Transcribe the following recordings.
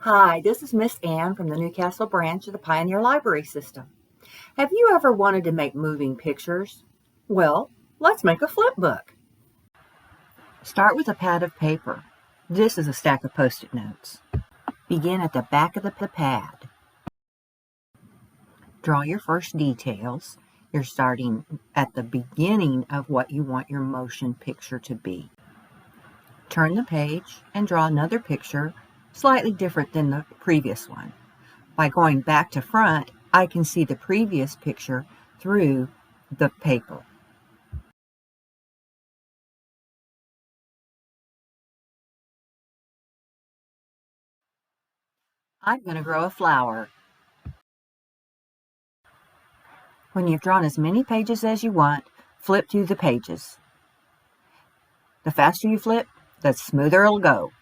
Hi, this is Miss Ann from the Newcastle branch of the Pioneer Library System. Have you ever wanted to make moving pictures? Well, let's make a flip book. Start with a pad of paper. This is a stack of Post-it notes. Begin at the back of the pad. Draw your first details. You're starting at the beginning of what you want your motion picture to be. Turn the page and draw another picture slightly different than the previous one. By going back to front, I can see the previous picture through the paper. I'm going to grow a flower. When you've drawn as many pages as you want, flip through the pages. The faster you flip, the smoother it'll go.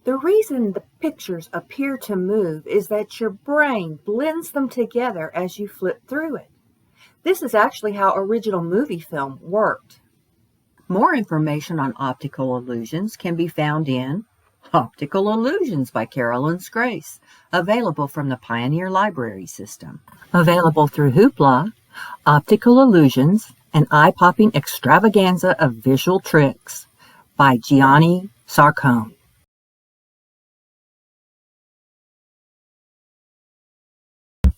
The reason the pictures appear to move is that your brain blends them together as you flip through it. This is actually how original movie film worked. More information on optical illusions can be found in Optical Illusions by Carolyn Grace, available from the Pioneer Library System. Available through Hoopla, Optical Illusions, an eye-popping extravaganza of visual tricks by Gianni Sarcone.